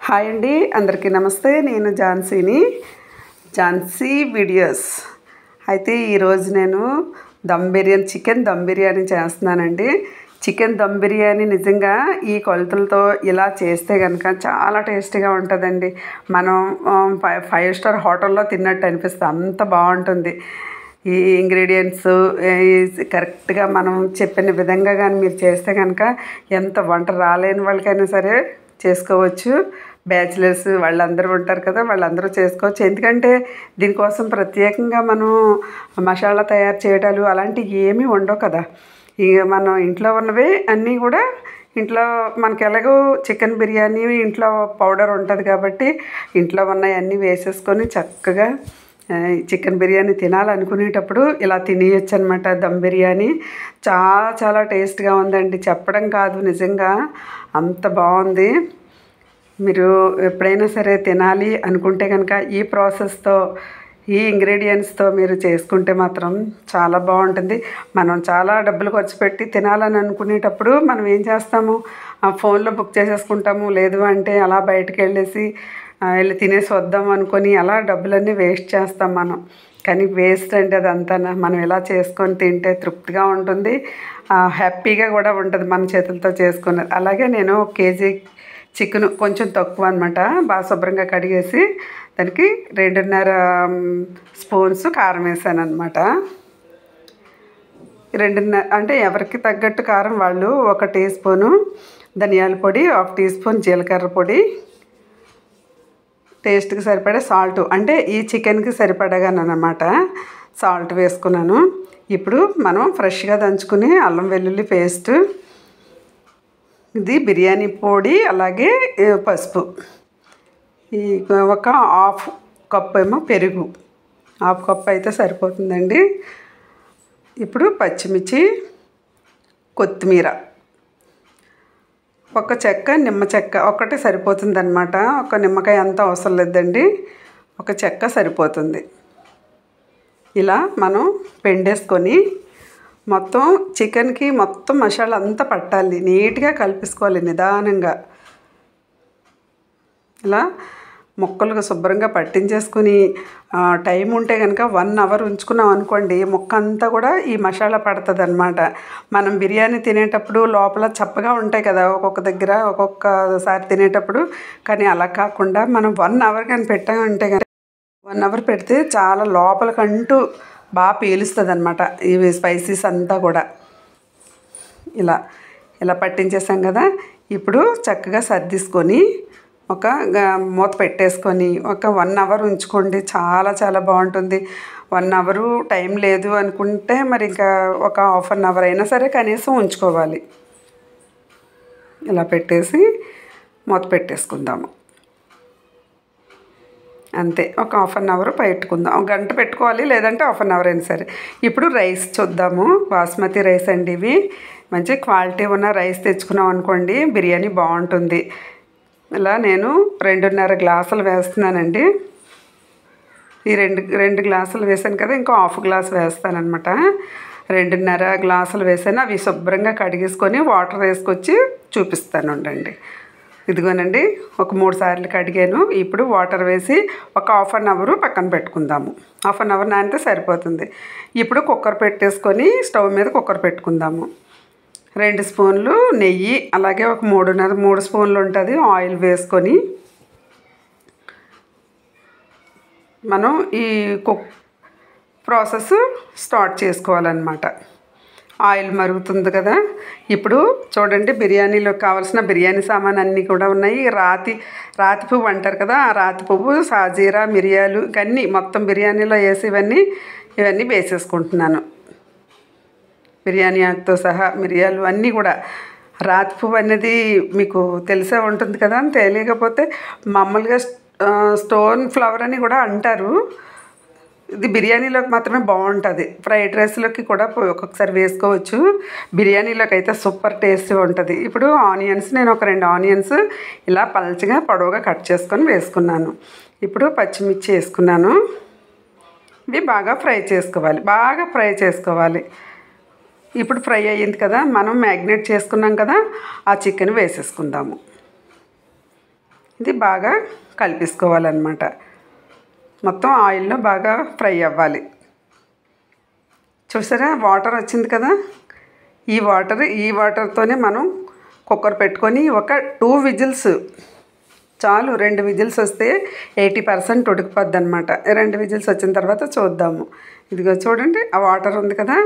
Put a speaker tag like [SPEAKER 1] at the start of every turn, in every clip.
[SPEAKER 1] Hi అండి, అందరికీ నమస్తే. నేను ఝాన్సీ వీడియోస్. అయితే ఈరోజు నేను చికెన్ దమ్ బిర్యానీ చేస్తున్నానండి. చికెన్ దమ్ బిర్యానీ నిజంగా ఈ కొలతలతో ఇలా చేస్తే కనుక చాలా టేస్టీగా ఉంటుందండి. మనం 5 స్టార్ హోటల్లో తిన్నట్టు అనిపిస్తుంది, అంత బాగుంటుంది. ఈ ఇంగ్రీడియంట్స్ కరెక్ట్గా మనం చెప్పిన విధంగా కానీ మీరు చేస్తే కనుక ఎంత వంట రాలేని వాళ్ళకైనా సరే చేసుకోవచ్చు. బ్యాచిలర్స్ వాళ్ళందరూ ఉంటారు కదా, వాళ్ళందరూ చేసుకోవచ్చు. ఎందుకంటే దీనికోసం ప్రత్యేకంగా మనం మసాలా తయారు చేయడాలు అలాంటివి ఏమీ ఉండవు కదా. ఇక మనం ఇంట్లో ఉన్నవే అన్నీ కూడా ఇంట్లో మనకి ఎలాగో చికెన్ బిర్యానీ ఇంట్లో పౌడర్ ఉంటుంది కాబట్టి ఇంట్లో ఉన్నవన్నీ వేసేసుకొని చక్కగా చికెన్ బిర్యానీ తినాలనుకునేటప్పుడు ఇలా తినేయచ్చు అనమాట. దమ్ బిర్యానీ చాలా చాలా టేస్ట్గా ఉందండి, చెప్పడం కాదు, నిజంగా అంత బాగుంది. మీరు ఎప్పుడైనా సరే తినాలి అనుకుంటే కనుక ఈ ప్రాసెస్తో ఈ ఇంగ్రీడియంట్స్తో మీరు చేసుకుంటే మాత్రం చాలా బాగుంటుంది. మనం చాలా డబ్బులు ఖర్చు పెట్టి తినాలని అనుకునేటప్పుడు మనం ఏం చేస్తాము, ఫోన్లో బుక్ చేసేసుకుంటాము. లేదు అంటే అలా బయటకు వెళ్ళి తినేసి వద్దాం అనుకొని అలా డబ్బులన్నీ వేస్ట్ చేస్తాం మనం. కానీ వేస్ట్ అంటే అదంతా మనం ఇలా చేసుకొని తింటే తృప్తిగా ఉంటుంది, హ్యాపీగా కూడా ఉంటుంది మన చేతులతో చేసుకున్నది. అలాగే నేను 1 కేజీ చికెన్ కొంచెం తక్కువ అనమాట, బాగా శుభ్రంగా కడిగేసి దానికి 2.5 స్పూన్స్ కారం వేసాను అనమాట. 2.5 అంటే ఎవరికి తగ్గట్టు కారం వాళ్ళు. 1 టీ స్పూను ధనియాల పొడి, 1 టీ స్పూన్ జీలకర్ర పొడి, టేస్ట్కి సరిపడే సాల్ట్, అంటే ఈ చికెన్కి సరిపడగానమాట సాల్ట్ వేసుకున్నాను. ఇప్పుడు మనం ఫ్రెష్గా దంచుకుని అల్లం వెల్లుల్లి పేస్ట్, ఇది బిర్యానీ పొడి, అలాగే పసుపు, ఈ 1/2 కప్పు ఏమో పెరుగు, 1/2 కప్పు అయితే సరిపోతుందండి. ఇప్పుడు పచ్చిమిర్చి, కొత్తిమీర, ఒక చెక్క నిమ్మ చెక్క ఒకటి సరిపోతుంది అనమాట. ఒక నిమ్మకాయ అంతా అవసరం లేదండి, ఒక చెక్క సరిపోతుంది. ఇలా మనం పెండేసుకొని మొత్తం చికెన్కి మొత్తం మసాలా అంతా పట్టాలి, నీట్గా కలిపేసుకోవాలి నిదానంగా. ఇలా ముక్కలుగా శుభ్రంగా పట్టించేసుకుని టైం ఉంటే కనుక 1 అవర్ ఉంచుకున్నాం అనుకోండి, ముక్క అంతా కూడా ఈ మసాలా పడుతుంది అనమాట. మనం బిర్యానీ తినేటప్పుడు లోపల చప్పగా ఉంటాయి కదా ఒక్కొక్క దగ్గర ఒక్కొక్కసారి తినేటప్పుడు, కానీ అలా కాకుండా మనం 1 అవర్ కానీ పెట్టామంటే కనుక 1 అవర్ పెడితే చాలా లోపలికంటూ బాగా పీలుస్తుంది అనమాట ఇవి స్పైసీస్ అంతా కూడా. ఇలా పట్టించేసాం కదా, ఇప్పుడు చక్కగా సర్దిసుకొని ఒక మూత పెట్టేసుకొని ఒక 1 అవర్ ఉంచుకోండి, చాలా చాలా బాగుంటుంది. 1 అవరు టైం లేదు అనుకుంటే మరి ఇంకా ఒక ½ అన్ అవర్ అయినా సరే కనీసం ఉంచుకోవాలి. ఇలా పెట్టేసి మూత పెట్టేసుకుందాము, అంతే. ఒక ½ అన్ అవర్ పెట్టుకుందాం, 1 గంట పెట్టుకోవాలి, లేదంటే ½ అన్ అవర్ అయినా సరే. ఇప్పుడు రైస్ చూద్దాము. బాస్మతి రైస్ అండి, ఇవి మంచి క్వాలిటీ ఉన్న రైస్ తెచ్చుకున్నాం అనుకోండి బిర్యానీ బాగుంటుంది. ఇలా నేను 2.5 గ్లాసులు వేస్తున్నానండి. ఈ 2 గ్లాసులు వేసాను కదా, ఇంకో ½ గ్లాస్ వేస్తానమాట. 2.5 గ్లాసులు వేసాను. అవి శుభ్రంగా కడిగేసుకొని వాటర్ వేసుకొచ్చి చూపిస్తాను ఉండండి. ఇదిగోనండి, ఒక 3 సార్లు కడిగాను. ఇప్పుడు వాటర్ వేసి ఒక ½ అన్ అవర్ పక్కన పెట్టుకుందాము. ½ అన్ అవర్ నానితే సరిపోతుంది. ఇప్పుడు కుక్కర్ పెట్టేసుకొని స్టవ్ మీద కుక్కర్ పెట్టుకుందాము. 2 స్పూన్లు నెయ్యి, అలాగే ఒక 3 స్పూన్లు ఉంటుంది ఆయిల్ వేసుకొని మనం ఈ ప్రాసెస్ స్టార్ట్ చేసుకోవాలన్నమాట. ఆయిల్ మరుగుతుంది కదా, ఇప్పుడు చూడండి బిర్యానీలోకి కావాల్సిన బిర్యానీ సామాన్ అన్నీ కూడా ఉన్నాయి. రాతి పువ్వు అంటారు కదా, ఆ రాతి పువ్వు, సాజీరా, మిరియాలు, ఇవన్నీ మొత్తం బిర్యానీలో వేసి ఇవన్నీ వేసేసుకుంటున్నాను. బిర్యానీ ఆకుతో సహా మిరియాలు అన్నీ కూడా. రాతి పువ్వు అనేది మీకు తెలిసే ఉంటుంది కదా, తెలియకపోతే మామూలుగా స్టోన్ ఫ్లవర్ అని కూడా అంటారు. ఇది బిర్యానీలోకి మాత్రమే బాగుంటుంది, ఫ్రైడ్ రైస్లోకి కూడా ఒక్కొక్కసారి వేసుకోవచ్చు. బిర్యానీలోకి అయితే సూపర్ టేస్ట్గా ఉంటుంది. ఇప్పుడు ఆనియన్స్, నేను ఒక 2 ఆనియన్స్ ఇలా పల్చగా పొడవుగా కట్ చేసుకొని వేసుకున్నాను. ఇప్పుడు పచ్చిమిర్చి వేసుకున్నాను. ఇవి బాగా ఫ్రై చేసుకోవాలి. ఇప్పుడు ఫ్రై అయ్యింది కదా, మనం మ్యాగ్నేట్ చేసుకున్నాం కదా, ఆ చికెన్ వేసేసుకుందాము. ఇది బాగా కలిపేసుకోవాలన్నమాట. మొత్తం ఆయిల్లో బాగా ఫ్రై అవ్వాలి. చూసారా వాటర్ వచ్చింది కదా, ఈ వాటర్తోనే మనం కుక్కర్ పెట్టుకొని ఒక 2 విజిల్స్ చాలు. 2 విజిల్స్ వస్తే 80% ఉడికిపోద్ది అనమాట. 2 విజిల్స్ వచ్చిన తర్వాత చూద్దాము. ఇదిగో చూడండి, ఆ వాటర్ ఉంది కదా,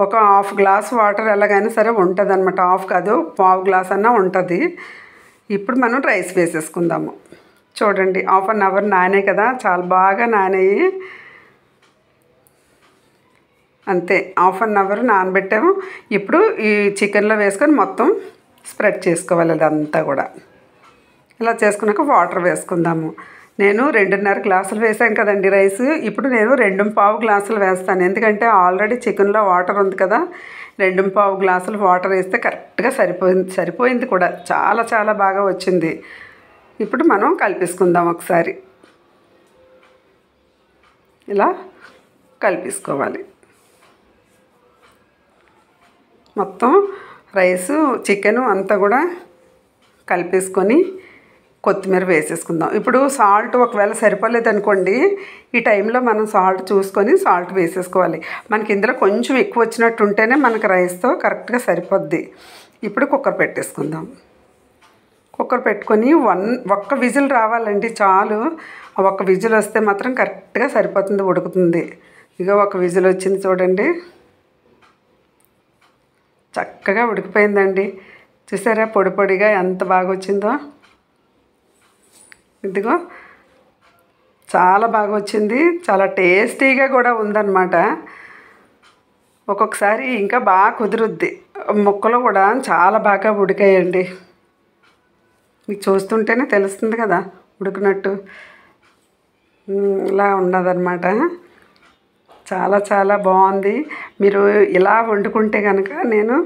[SPEAKER 1] ఒక ½ గ్లాస్ వాటర్ ఎలాగైనా సరే ఉంటుంది అనమాట. హాఫ్ కాదు, పావు గ్లాస్ అన్నా ఉంటుంది. ఇప్పుడు మనం రైస్ వేసేసుకుందాము. చూడండి, ½ అన్ అవర్ నానే కదా, చాలా బాగా నానేయి. అంతే, ½ అన్ అవర్ నానబెట్టాము. ఇప్పుడు ఈ చికెన్లో వేసుకొని మొత్తం స్ప్రెడ్ చేసుకోవాలి అదంతా కూడా. ఇలా చేసుకున్నాక వాటర్ వేసుకుందాము. నేను 2.5 గ్లాసులు వేసాను కదండి రైస్. ఇప్పుడు నేను 2.25 గ్లాసులు వేస్తాను. ఎందుకంటే ఆల్రెడీ చికెన్లో వాటర్ ఉంది కదా. 2.25 గ్లాసులు వాటర్ వేస్తే కరెక్ట్గా సరిపోయింది కూడా. చాలా చాలా బాగా వచ్చింది. ఇప్పుడు మనం కలిపేసుకుందాం ఒకసారి. ఇలా కలిపేసుకోవాలి. మొత్తం రైసు చికెను అంతా కూడా కలిపేసుకొని కొత్తిమీర వేసేసుకుందాం. ఇప్పుడు సాల్ట్ ఒకవేళ సరిపోలేదు అనుకోండి, ఈ టైంలో మనం సాల్ట్ చూసుకొని సాల్ట్ వేసేసుకోవాలి. మనకి ఇందులో కొంచెం ఎక్కువ వచ్చినట్టు ఉంటేనే మనకి రైస్తో కరెక్ట్గా సరిపోద్ది. ఇప్పుడు కుక్కర్ పెట్టేసుకుందాం. కుక్కర్ పెట్టుకొని ఒక్క విజిల్ రావాలండి చాలు. ఆ ఒక్క విజిల్ వస్తే మాత్రం కరెక్ట్గా సరిపోతుంది, ఉడుకుతుంది. ఇక ఒక విజిల్ వచ్చింది చూడండి, చక్కగా ఉడికిపోయిందండి. చూసారా పొడి పొడిగా ఎంత బాగా వచ్చిందో. ఇదిగో చాలా బాగా వచ్చింది, చాలా టేస్టీగా కూడా ఉందన్నమాట. ఒక్కొక్కసారి ఇంకా బాగా కుదురుద్ది. ముక్కలు కూడా చాలా బాగా ఉడికాయండి. మీకు చూస్తుంటేనే తెలుస్తుంది కదా ఉడికినట్టు. ఇలా ఉన్నదన్నమాట. చాలా చాలా బాగుంది. మీరు ఇలా వండుకుంటే కనుక నేను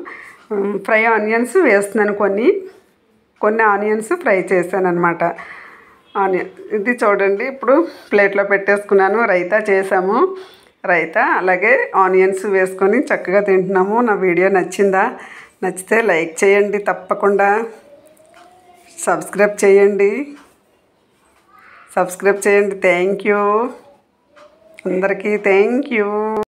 [SPEAKER 1] ఫ్రై ఆనియన్స్ వేస్తున్నాను. కొన్ని ఆనియన్స్ ఫ్రై చేశాను అనమాట. ఇది చూడండి, ఇప్పుడు ప్లేట్లో పెట్టేసుకున్నాను. రైతా చేసాము. రైతా అలాగే ఆనియన్స్ వేసుకొని చక్కగా తింటున్నాము. నా వీడియో నచ్చిందా? నచ్చితే లైక్ చేయండి, తప్పకుండా సబ్స్క్రైబ్ చేయండి. థ్యాంక్ యూ అందరికీ. Thank you.